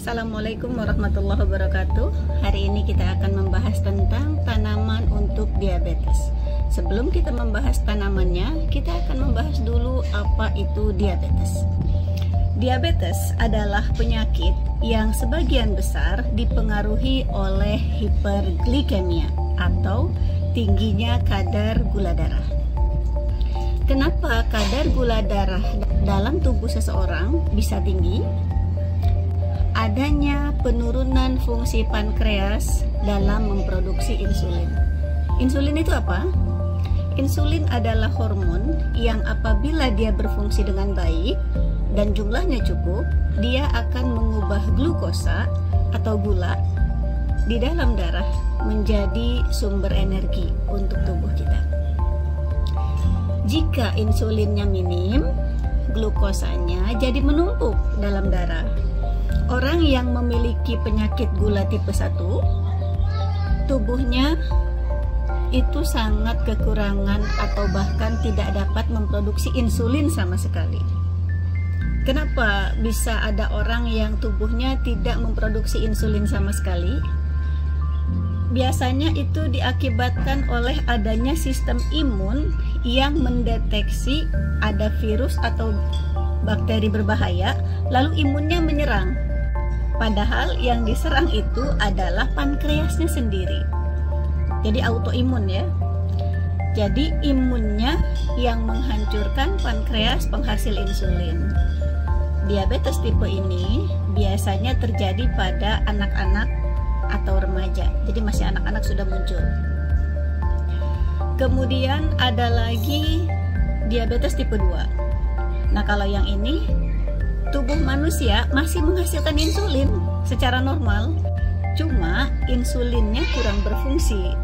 Assalamualaikum warahmatullahi wabarakatuh. Hari ini kita akan membahas tentang tanaman untuk diabetes. Sebelum kita membahas tanamannya, kita akan membahas dulu apa itu diabetes. Diabetes adalah penyakit yang sebagian besar dipengaruhi oleh hiperglikemia atau tingginya kadar gula darah. Kenapa kadar gula darah dalam tubuh seseorang bisa tinggi? Adanya penurunan fungsi pankreas dalam memproduksi insulin. Insulin itu apa? Insulin adalah hormon yang apabila dia berfungsi dengan baik dan jumlahnya cukup, dia akan mengubah glukosa atau gula di dalam darah menjadi sumber energi untuk tubuh kita. Jika insulinnya minim, glukosanya jadi menumpuk dalam darah. Orang yang memiliki penyakit gula tipe 1, tubuhnya itu sangat kekurangan atau bahkan tidak dapat memproduksi insulin sama sekali. Kenapa bisa ada orang yang tubuhnya tidak memproduksi insulin sama sekali? Biasanya itu diakibatkan oleh adanya sistem imun yang mendeteksi ada virus atau bakteri berbahaya, lalu imunnya menyerang. Padahal yang diserang itu adalah pankreasnya sendiri. Jadi autoimun ya. Jadi imunnya yang menghancurkan pankreas penghasil insulin. Diabetes tipe ini biasanya terjadi pada anak-anak atau remaja. Jadi masih anak-anak sudah muncul. Kemudian ada lagi diabetes tipe 2. Nah, kalau yang ini tubuh manusia masih menghasilkan insulin secara normal, cuma insulinnya kurang berfungsi.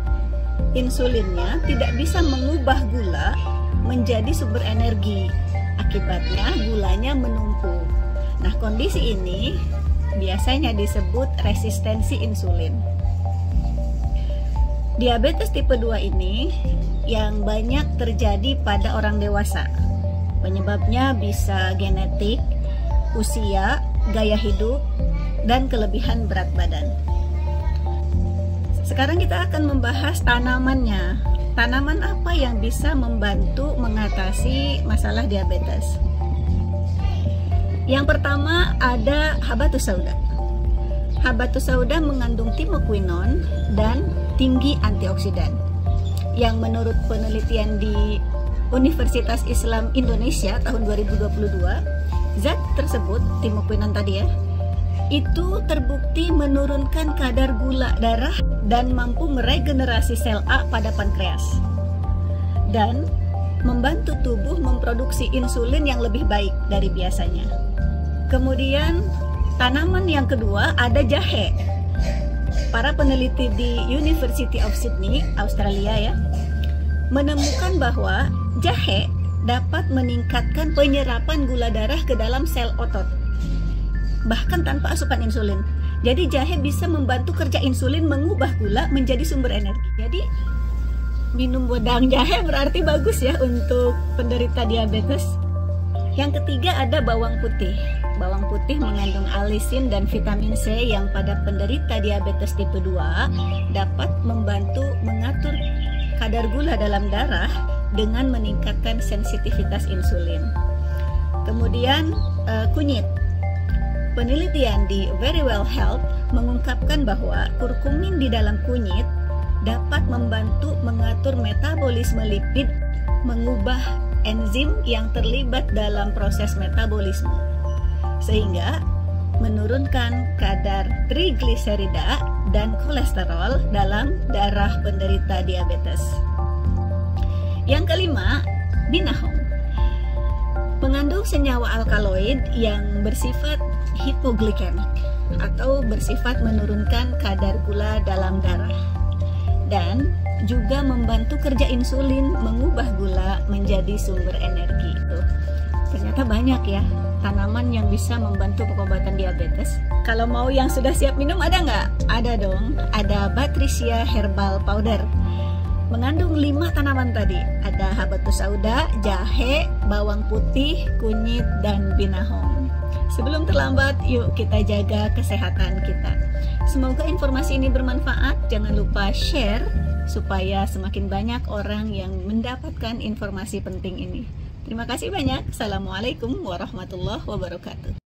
Insulinnya tidak bisa mengubah gula menjadi sumber energi. Akibatnya gulanya menumpuk. Nah, kondisi ini biasanya disebut resistensi insulin. Diabetes tipe 2 ini yang banyak terjadi pada orang dewasa. Penyebabnya bisa genetik, usia, gaya hidup, dan kelebihan berat badan. Sekarang kita akan membahas tanamannya. Tanaman apa yang bisa membantu mengatasi masalah diabetes? Yang pertama ada habatus sauda. Habatus sauda mengandung timokuinon dan tinggi antioksidan. Yang menurut penelitian di Universitas Islam Indonesia tahun 2022, zat tersebut, timokuinon tadi ya, itu terbukti menurunkan kadar gula darah dan mampu meregenerasi sel A pada pankreas dan membantu tubuh memproduksi insulin yang lebih baik dari biasanya. Kemudian tanaman yang kedua ada jahe. Para peneliti di University of Sydney, Australia ya, menemukan bahwa jahe dapat meningkatkan penyerapan gula darah ke dalam sel otot, bahkan tanpa asupan insulin. Jadi jahe bisa membantu kerja insulin mengubah gula menjadi sumber energi. Jadi minum wedang jahe berarti bagus ya untuk penderita diabetes. Yang ketiga ada bawang putih. Bawang putih mengandung alisin dan vitamin C yang pada penderita diabetes tipe 2 dapat membantu mengatur kadar gula dalam darah dengan meningkatkan sensitivitas insulin. Kemudian kunyit. Penelitian di Very Well Health mengungkapkan bahwa kurkumin di dalam kunyit dapat membantu mengatur metabolisme lipid, mengubah enzim yang terlibat dalam proses metabolisme, sehingga menurunkan kadar trigliserida dan kolesterol dalam darah penderita diabetes. Yang kelima, binahong. Mengandung senyawa alkaloid yang bersifat hipoglikemik atau bersifat menurunkan kadar gula dalam darah dan juga membantu kerja insulin mengubah gula menjadi sumber energi. Ternyata banyak ya tanaman yang bisa membantu pengobatan diabetes. Kalau mau yang sudah siap minum ada nggak? Ada dong, ada Batrisia Herbal Powder. Mengandung 5 tanaman tadi, ada habatus sauda, jahe, bawang putih, kunyit, dan binahong. Sebelum terlambat, yuk kita jaga kesehatan kita. Semoga informasi ini bermanfaat. Jangan lupa share supaya semakin banyak orang yang mendapatkan informasi penting ini. Terima kasih banyak. Assalamualaikum warahmatullahi wabarakatuh.